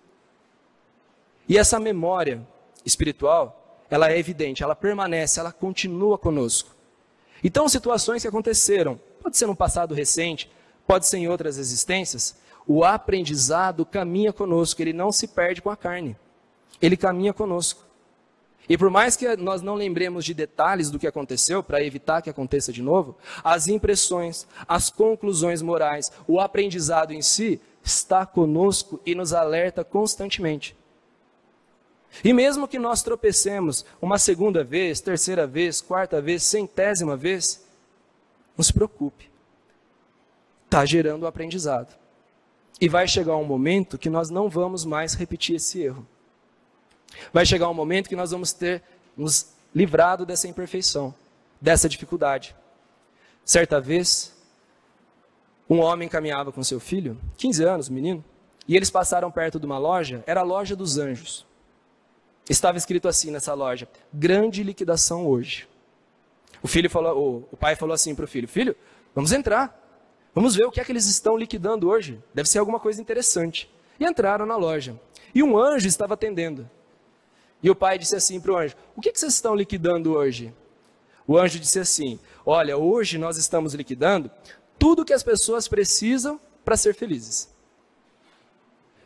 E essa memória espiritual, ela é evidente, ela permanece, ela continua conosco. Então, situações que aconteceram, pode ser no passado recente, pode ser em outras existências, o aprendizado caminha conosco, ele não se perde com a carne. Ele caminha conosco. E por mais que nós não lembremos de detalhes do que aconteceu, para evitar que aconteça de novo, as impressões, as conclusões morais, o aprendizado em si, está conosco e nos alerta constantemente. E mesmo que nós tropecemos uma segunda vez, terceira vez, quarta vez, centésima vez, não se preocupe. Está gerando o aprendizado. E vai chegar um momento que nós não vamos mais repetir esse erro. Vai chegar um momento que nós vamos ter nos livrado dessa imperfeição, dessa dificuldade. Certa vez, um homem caminhava com seu filho, 15 anos, menino, e eles passaram perto de uma loja, era a loja dos anjos. Estava escrito assim nessa loja: grande liquidação hoje. O pai falou assim para o filho: filho, vamos entrar, vamos ver o que é que eles estão liquidando hoje, deve ser alguma coisa interessante. E entraram na loja, e um anjo estava atendendo. E o pai disse assim para o anjo: o que vocês estão liquidando hoje? O anjo disse assim: olha, hoje nós estamos liquidando tudo que as pessoas precisam para ser felizes.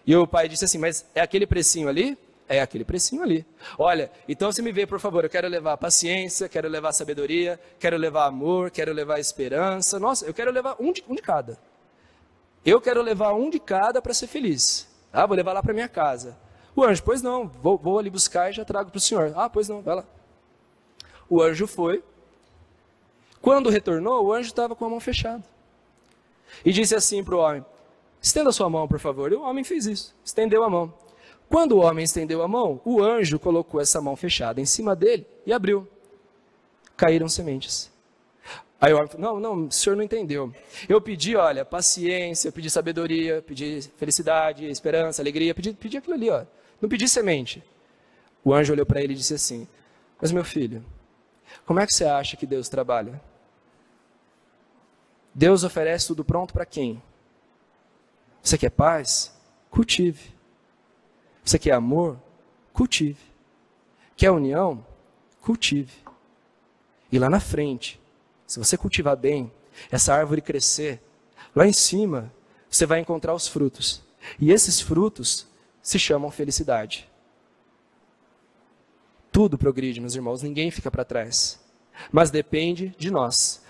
E o pai disse assim: mas é aquele precinho ali? É aquele precinho ali. Olha, então você me vê, por favor, eu quero levar paciência, quero levar sabedoria, quero levar amor, quero levar esperança. Nossa, eu quero levar um de cada. Eu quero levar um de cada para ser feliz. Ah, vou levar lá para minha casa. O anjo: pois não, vou ali buscar e já trago para o senhor. Ah, pois não, vai lá. O anjo foi. Quando retornou, o anjo estava com a mão fechada. E disse assim para o homem: estenda a sua mão, por favor. E o homem fez isso, estendeu a mão. Quando o homem estendeu a mão, o anjo colocou essa mão fechada em cima dele e abriu. Caíram sementes. Aí o homem falou: não, o senhor não entendeu. Eu pedi, olha, paciência, eu pedi sabedoria, pedi felicidade, esperança, alegria, pedi aquilo ali, ó. Não pedi semente. O anjo olhou para ele e disse assim: mas meu filho, como é que você acha que Deus trabalha? Deus oferece tudo pronto para quem? Você quer paz? Cultive. Você quer amor? Cultive. Quer união? Cultive. E lá na frente, se você cultivar bem, essa árvore crescer, lá em cima, você vai encontrar os frutos. E esses frutos se chamam felicidade. Tudo progride, meus irmãos, ninguém fica para trás. Mas depende de nós.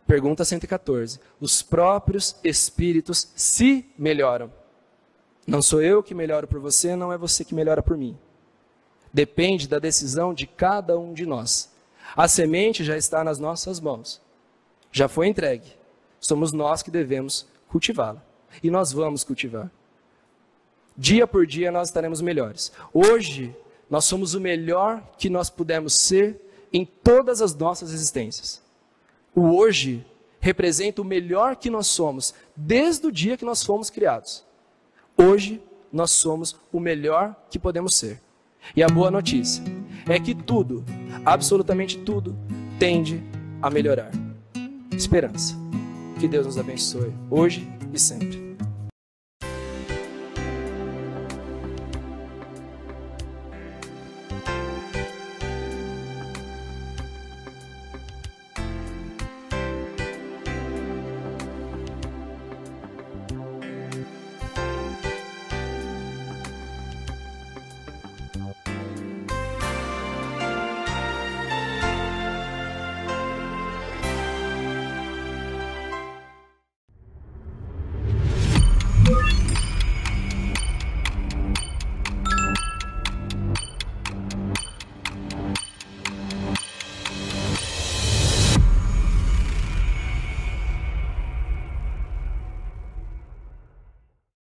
Pergunta 114. Os próprios espíritos se melhoram. Não sou eu que melhoro por você, não é você que melhora por mim. Depende da decisão de cada um de nós. A semente já está nas nossas mãos. Já foi entregue. Somos nós que devemos cultivá-la. E nós vamos cultivar. Dia por dia nós estaremos melhores. Hoje, nós somos o melhor que nós pudemos ser em todas as nossas existências. O hoje representa o melhor que nós somos desde o dia que nós fomos criados. Hoje, nós somos o melhor que podemos ser. E a boa notícia é que tudo, absolutamente tudo, tende a melhorar. Esperança. Que Deus nos abençoe, hoje e sempre.